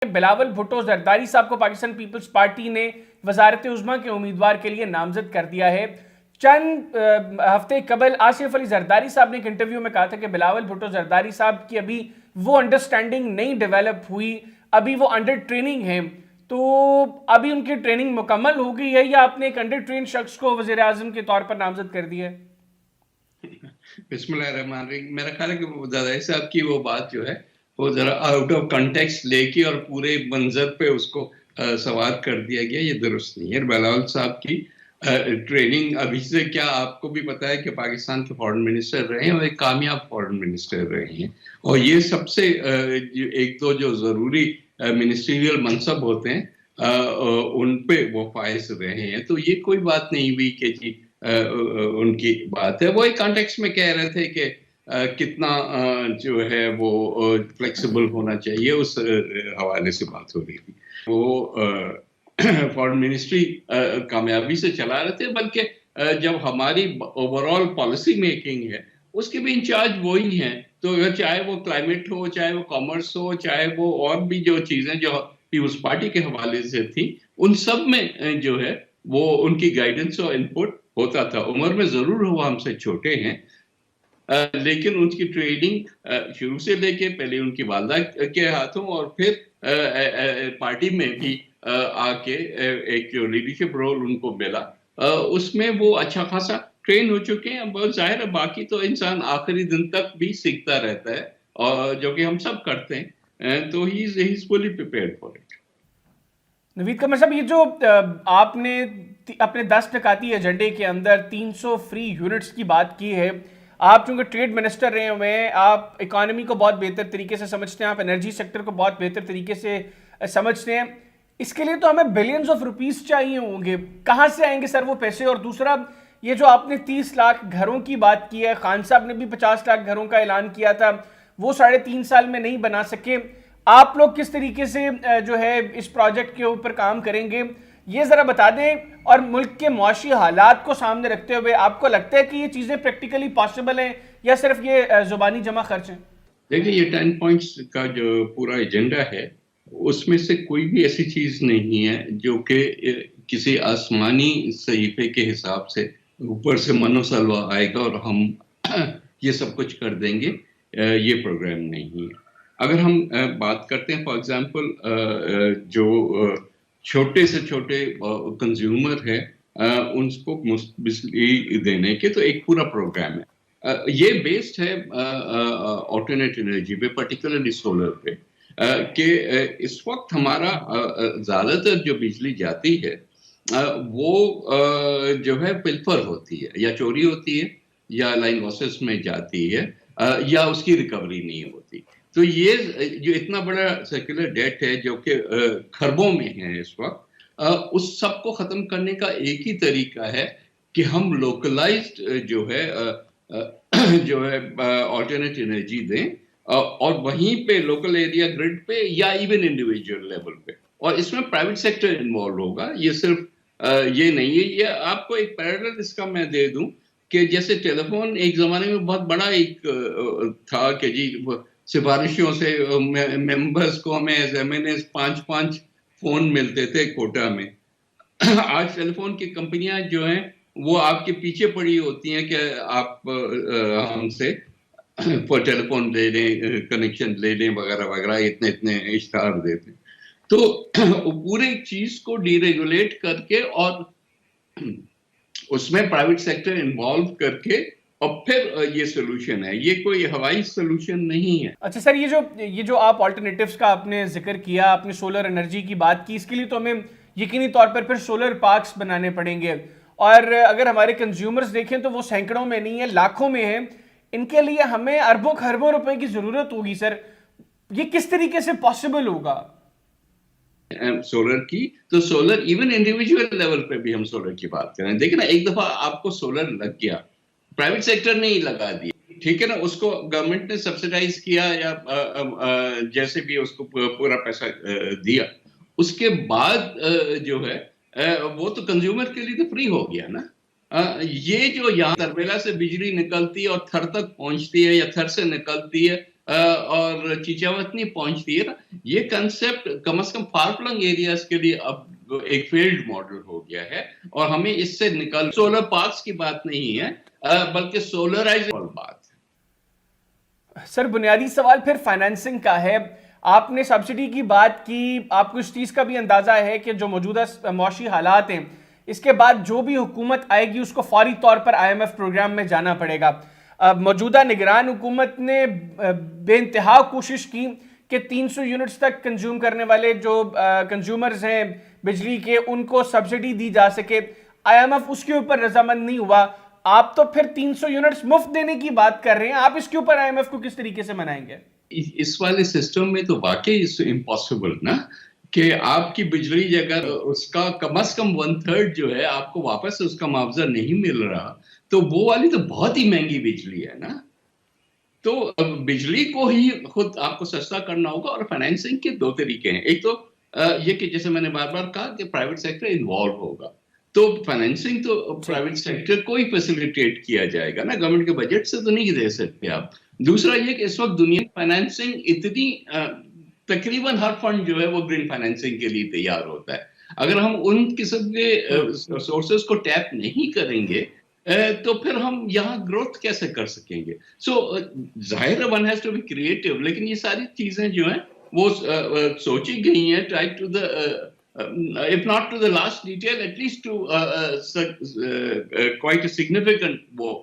بلاول بھٹو زرداری صاحب کو Pakistan Peoples party نے وزارت عظمیٰ کے امیدوار کے لیے نامزد کر دیا ہے۔ چند ہفتے قبل آصف علی زرداری صاحب نے ایک انٹرویو میں کہا تھا کہ بلاول بھٹو زرداری صاحب کی ابھی وہ انڈرسٹینڈنگ نہیں ڈیولپ ہوئی، ابھی وہ انڈر ٹریننگ ہیں۔ تو ابھی ان کی ٹریننگ مکمل ہو گئی ہے یا آپ نے ایک انڈر ٹرین شخص کو وزیر اعظم کے طور پر نامزد کر دیا ہے؟ بسم اللہ الرحمن الرحیم۔ میرا خیال ہے کہ زرداری صاحب کی وہ بات جو ہے وہ ذرا آؤٹ آف کنٹیکسٹ لے کے اور پورے منظر پہ اس کو سوار کر دیا گیا، یہ درست نہیں ہے۔ بلاول صاحب کی ٹریننگ ابھی سے کیا، آپ کو بھی پتا ہے کہ پاکستان کے فارن منسٹر رہے ہیں اور ایک کامیاب فارن منسٹر رہے ہیں، اور یہ سب سے ایک دو جو ضروری منسٹریل منصب ہوتے ہیں ان پہ وہ فائز رہے ہیں۔ تو یہ کوئی بات نہیں ہوئی کہ جی ان کی بات ہے، وہ ایک کانٹیکس میں کہہ رہے تھے کہ کتنا جو ہے وہ فلیکسیبل ہونا چاہیے، اس حوالے سے بات ہو رہی تھی۔ وہ فارن منسٹری کامیابی سے چلا رہے تھے، بلکہ جب ہماری اوور آل پالیسی میکنگ ہے اس کے بھی انچارج وہی ہیں، تو چاہے وہ کلائمیٹ ہو، چاہے وہ کامرس ہو، چاہے وہ اور بھی جو چیزیں جو پیپلز پارٹی کے حوالے سے تھی، ان سب میں جو ہے وہ ان کی گائیڈنس اور انپٹ ہوتا تھا۔ عمر میں ضرور وہ ہم سے چھوٹے ہیں، لیکن ان کی ٹریننگ شروع سے لے کے پہلے ان کی والدہ کے ہاتھوں اور پھر پارٹی میں بھی آ کے ایک جو لیڈرشپ رول ان کو ملا، اس میں وہ اچھا خاصا ٹرین ہو چکے ہیں۔ بہت ظاہر ہے باقی تو انسان آخری دن تک بھی سیکھتا رہتا ہے، اور جو کہ ہم سب کرتے ہیں، تو ہی از فلی پریپیئرڈ فار اٹ۔ نوید قمر صاحب، یہ جو آپ نے اپنے 10 ٹکاتی ایجنڈے کے اندر 300 فری یونٹس کی بات کی ہے، آپ چونکہ ٹریڈ منسٹر رہے ہوئے ہیں، آپ اکانومی کو بہت بہتر طریقے سے سمجھتے ہیں، آپ انرجی سیکٹر کو بہت بہتر طریقے سے سمجھتے ہیں، اس کے لیے تو ہمیں بلینز آف روپیز چاہیے ہوں گے، کہاں سے آئیں گے سر وہ پیسے؟ اور دوسرا یہ جو آپ نے 30 لاکھ گھروں کی بات کی ہے، خان صاحب نے بھی 50 لاکھ گھروں کا اعلان کیا تھا، وہ 3.5 سال میں نہیں بنا سکے، آپ لوگ کس طریقے سے جو ہے اس پروجیکٹ کے اوپر کام کریں گے، یہ ذرا بتا دیں۔ اور ملک کے معاشی حالات کو سامنے رکھتے ہوئے آپ کو لگتا ہے کہ یہ چیزیں پریکٹیکلی پاسبل ہیں یا صرف یہ زبانی جمع خرچ ہیں؟ دیکھیں، یہ 10 پوائنٹس کا جو پورا ایجنڈا ہے اس میں سے کوئی بھی ایسی چیز نہیں ہے جو کہ کسی آسمانی صحیفے کے حساب سے اوپر سے منو سلوا آئے گا اور ہم یہ سب کچھ کر دیں گے۔ یہ پروگرام نہیں ہے۔ اگر ہم بات کرتے ہیں فار ایگزامپل جو چھوٹے سے چھوٹے کنزیومر ہے ان کو بجلی دینے کے، تو ایک پورا پروگرام ہے۔ یہ بیسڈ ہے آلٹرنیٹ انرجی پہ، پرٹیکولرلی سولر پہ، کہ اس وقت ہمارا زیادہ تر جو بجلی جاتی ہے وہ جو ہے پلفر ہوتی ہے، یا چوری ہوتی ہے، یا لائن لاسز میں جاتی ہے، یا اس کی ریکوری نہیں ہوتی۔ تو یہ جو اتنا بڑا سیکولر ڈیٹ ہے جو کہ کھربوں میں ہے اس وقت، اس سب کو ختم کرنے کا ایک ہی طریقہ ہے کہ ہم لوکلائزڈ جو ہے آلٹرنیٹ انرجی دیں، اور وہیں پہ لوکل ایریا گرڈ پہ یا ایون انڈیویجول لیول پہ، اور اس میں پرائیویٹ سیکٹر انوالو ہوگا۔ یہ صرف یہ نہیں ہے۔ یہ آپ کو ایک پیرالل اس کا میں دے دوں کہ جیسے ٹیلی فون ایک زمانے میں بہت بڑا ایک تھا کہ جی سفارشوں سے ممبرز کو ہمیں S M N S 5 phone ملتے تھے کوٹا میں۔ آج ٹیلی فون کی کمپنیاں جو ہیں وہ آپ کے پیچھے پڑی ہوتی ہیں کہ آپ ہم سے ٹیلی فون لے لیں، کنیکشن لے لیں وغیرہ وغیرہ، اتنے اشتہار دیتے ہیں۔ تو پورے چیز کو ڈی ریگولیٹ کر کے اور اس میں پرائیویٹ سیکٹر انوالو کر کے، اور پھر یہ سلوشن ہے، یہ کوئی ہوائی سلوشن نہیں ہے۔ اچھا سر، یہ جو آپ آلٹرنیٹیوز کا آپ نے ذکر کیا، آپ نے سولر انرجی کی بات کی، اس کے لیے تو ہمیں یقینی طور پر پھر سولر پارکس بنانے پڑیں گے، اور اگر ہمارے کنزیومرز دیکھیں تو وہ سینکڑوں میں نہیں ہے، لاکھوں میں ہیں، ان کے لیے ہمیں اربوں خربوں روپے کی ضرورت ہوگی۔ سر یہ کس طریقے سے پاسبل ہوگا؟ سولر کی تو سولر ایون انڈیویجول لیول پہ بھی ہم سولر کی بات کریں، دیکھیں نا، ایک دفعہ آپ کو سولر لگ گیا، پرائیویٹ سیکٹر نے ہی لگا دیا، ٹھیک ہے نا، اس کو گورنمنٹ نے سبسیڈائز کیا یا جیسے بھی اس کو پورا پیسہ دیا، اس کے بعد جو ہے وہ تو کنزیومر کے لیے تو فری ہو گیا نا۔ یہ جو یہاں تربیلا سے بجلی نکلتی ہے اور تھر تک پہنچتی ہے یا تھر سے نکلتی ہے اور چیچاوت نہیں پہنچتی ہے نا. یہ concept come is come for filling areas کے لیے اب ایک فیلڈ ماڈل ہو گیا ہے, اور ہمیں اس سے نکل سولر پارکس کی بات نہیں ہے بلکہ سولرائزیشن بات ہے. سر بنیادی سوال پھر فائنینسنگ کا ہے. آپ نے سبسڈی کی بات کی, آپ کو اس چیز کا بھی اندازہ ہے کہ جو موجودہ معاشی حالات ہیں اس کے بعد جو بھی حکومت آئے گی اس کو فوری طور پر آئی ایم ایف پروگرام میں جانا پڑے گا. موجودہ نگران حکومت نے بے انتہا کوشش کی کہ 300 یونٹس تک کنزیوم کرنے والے جو کنزیومرز ہیں بجلی کے ان کو سبسڈی دی جا سکے. آئی ایم ایف اس کے اوپر رضامند نہیں ہوا. آپ تو پھر 300 یونٹس مفت دینے کی بات کر رہے ہیں, آپ اس کے اوپر آئی ایم ایف کو کس طریقے سے منائیں گے؟ اس والے سسٹم میں تو واقعی امپاسبل نا, کہ آپ کی بجلی اگر اس کا کم از کم 1/3 جو ہے آپ کو واپس اس کا معاوضہ نہیں مل رہا, تو وہ والی تو بہت ہی مہنگی بجلی ہے نا. تو بجلی کو ہی خود آپ کو سستا کرنا ہوگا, اور فائنینسنگ کے دو طریقے ہیں. ایک تو یہ کہ جیسے میں نے بار بار کہا کہ پرائیویٹ سیکٹر انوالو ہوگا, تو فائنینسنگ تو پرائیویٹ سیکٹر کو ہی فیسیلیٹیٹ کیا جائے گا نا, گورنمنٹ کے بجٹ سے تو نہیں دے سکتے آپ. دوسرا یہ کہ اس وقت دنیا میں فائنینسنگ اتنی تقریباً ہر فنڈ جو ہے وہ گرین فائنینسنگ کے لیے تیار ہوتا ہے. اگر ہم ان قسم کے سورسز کو ٹیپ نہیں کریں گے تو پھر ہم یہاں گروتھ کیسے کر سکیں گے. سو ظاہر one has to be creative, لیکن یہ ساری چیزیں جو ہیں وہ سوچی گئی ہیں try to the if not to the last detail, at least to quite a significant وہ